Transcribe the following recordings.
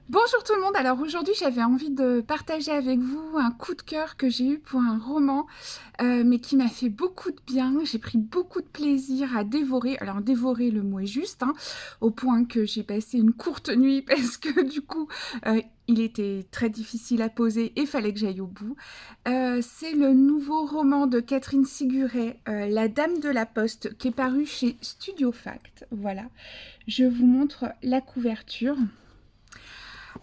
Bonjour tout le monde, alors aujourd'hui j'avais envie de partager avec vous un coup de cœur que j'ai eu pour un roman, mais qui m'a fait beaucoup de bien. J'ai pris beaucoup de plaisir à dévorer, alors dévorer le mot est juste, hein, au point que j'ai passé une courte nuit parce que du coup il était très difficile à poser et fallait que j'aille au bout. C'est le nouveau roman de Catherine Siguret, La Dame de la Poste, qui est paru chez Studio Fact. Voilà, je vous montre la couverture.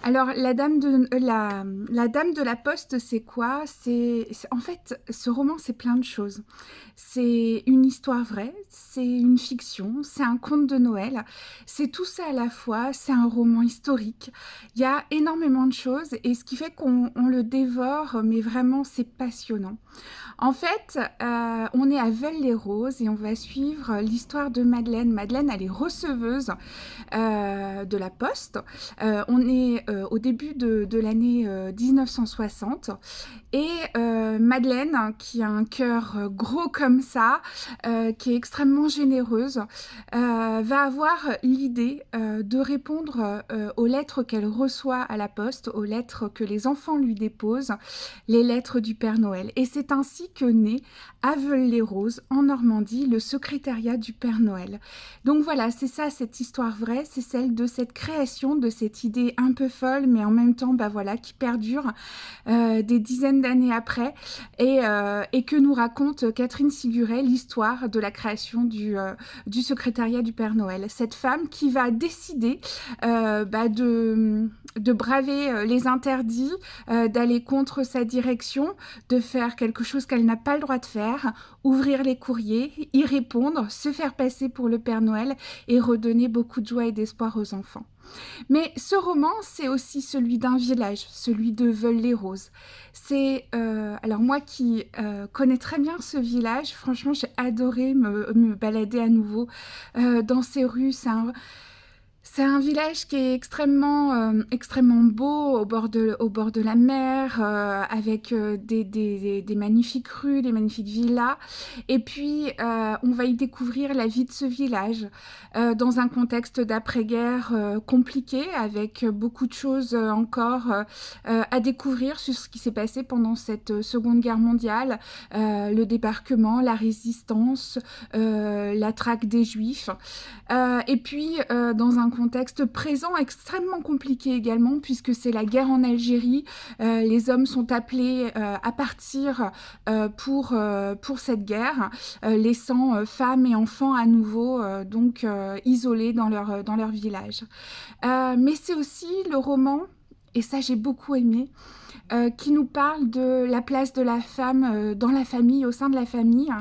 Alors, la Dame de la Poste, c'est quoi? En fait, ce roman, c'est plein de choses. C'est une histoire vraie, c'est une fiction, c'est un conte de Noël, c'est tout ça à la fois, c'est un roman historique. Il y a énormément de choses et ce qui fait qu'on le dévore, mais vraiment, c'est passionnant. En fait, on est à Veules-les-Roses et on va suivre l'histoire de Madeleine. Madeleine, elle est receveuse de la Poste. On est au début de l'année 1960 et Madeleine, qui a un cœur gros comme ça, qui est extrêmement généreuse, va avoir l'idée de répondre aux lettres qu'elle reçoit à la poste, aux lettres que les enfants lui déposent, les lettres du Père Noël. Et c'est ainsi que naît à Veules-les-Roses, en Normandie, le secrétariat du Père Noël. Donc voilà, c'est ça cette histoire vraie, c'est celle de cette création, de cette idée un peu folle, mais en même temps, bah voilà, qui perdure des dizaines d'années après, et que nous raconte Catherine Siguret, l'histoire de la création du secrétariat du Père Noël. Cette femme qui va décider de braver les interdits, d'aller contre sa direction, de faire quelque chose qu'elle n'a pas le droit de faire, ouvrir les courriers, y répondre, se faire passer pour le Père Noël et redonner beaucoup de joie et d'espoir aux enfants. Mais ce roman, c'est aussi celui d'un village, celui de Veules-les-Roses. Alors moi qui connais très bien ce village, franchement j'ai adoré me balader à nouveau dans ces rues. C'est un village qui est extrêmement beau, au bord de la mer, avec des magnifiques rues, des magnifiques villas. Et puis, on va y découvrir la vie de ce village, dans un contexte d'après-guerre compliqué, avec beaucoup de choses encore à découvrir sur ce qui s'est passé pendant cette Seconde Guerre mondiale, le débarquement, la résistance, la traque des Juifs. Et puis, dans un contexte présent extrêmement compliqué également, puisque c'est la guerre en Algérie. Les hommes sont appelés à partir pour cette guerre, laissant femmes et enfants à nouveau isolés dans leur village. Mais c'est aussi le roman, et ça j'ai beaucoup aimé, qui nous parle de la place de la femme dans la famille, au sein de la famille,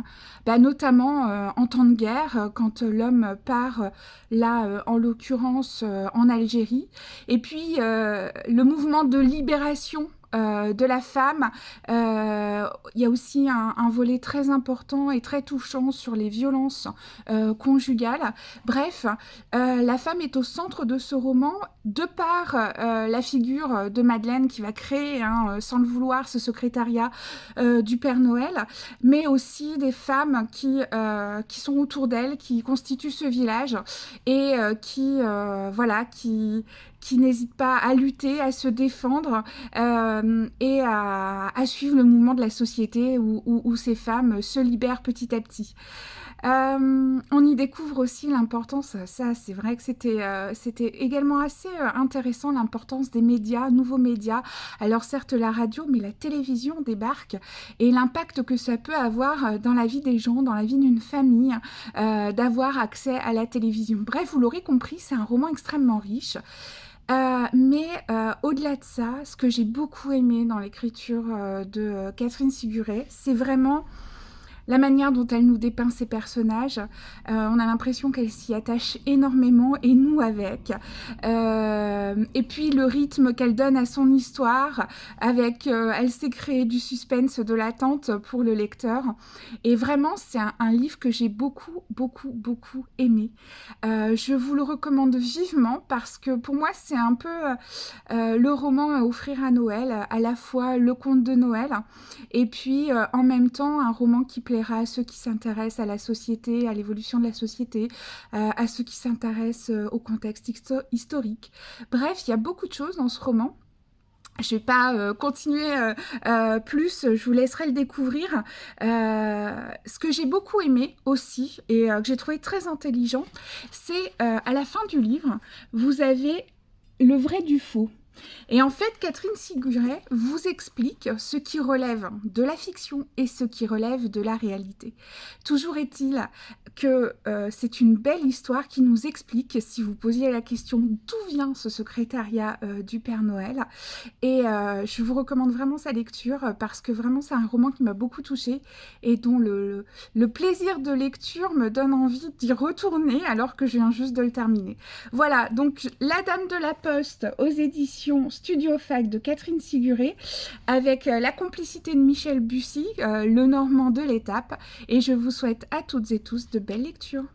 notamment en temps de guerre, quand l'homme part, en l'occurrence en Algérie. Et puis le mouvement de libération de la femme. Il y a aussi un volet très important et très touchant sur les violences conjugales. Bref, la femme est au centre de ce roman, de par la figure de Madeleine qui va créer, sans le vouloir, ce secrétariat du Père Noël, mais aussi des femmes qui sont autour d'elle, qui constituent ce village et qui n'hésitent pas à lutter, à se défendre et à suivre le mouvement de la société où ces femmes se libèrent petit à petit. On y découvre aussi l'importance, ça c'est vrai que c'était également assez intéressant, l'importance des médias, nouveaux médias. Alors certes la radio, mais la télévision débarque et l'impact que ça peut avoir dans la vie des gens, dans la vie d'une famille, d'avoir accès à la télévision. Bref, vous l'aurez compris, c'est un roman extrêmement riche. Mais au-delà de ça, ce que j'ai beaucoup aimé dans l'écriture de Catherine Siguret, c'est vraiment la manière dont elle nous dépeint ses personnages. On a l'impression qu'elle s'y attache énormément, et nous avec. Et puis le rythme qu'elle donne à son histoire, elle sait créer du suspense, de l'attente pour le lecteur. Et vraiment, c'est un livre que j'ai beaucoup, beaucoup, beaucoup aimé. Je vous le recommande vivement parce que pour moi, c'est un peu le roman à offrir à Noël, à la fois le conte de Noël et puis en même temps un roman qui plaît plaira à ceux qui s'intéressent à la société, à l'évolution de la société, à ceux qui s'intéressent au contexte historique. Bref, il y a beaucoup de choses dans ce roman. Je ne vais pas continuer plus, je vous laisserai le découvrir. Ce que j'ai beaucoup aimé aussi, et que j'ai trouvé très intelligent, c'est à la fin du livre, vous avez le vrai du faux. Et en fait, Catherine Siguret vous explique ce qui relève de la fiction et ce qui relève de la réalité. Toujours est-il que c'est une belle histoire qui nous explique, si vous posiez la question d'où vient ce secrétariat du Père Noël. Et je vous recommande vraiment sa lecture parce que vraiment c'est un roman qui m'a beaucoup touchée et dont le plaisir de lecture me donne envie d'y retourner alors que je viens juste de le terminer. Voilà, donc La Dame de la Poste aux éditions Studio Fac de Catherine Siguret avec la complicité de Michel Bussy, le Normand de l'étape. Et je vous souhaite à toutes et tous de belles lectures.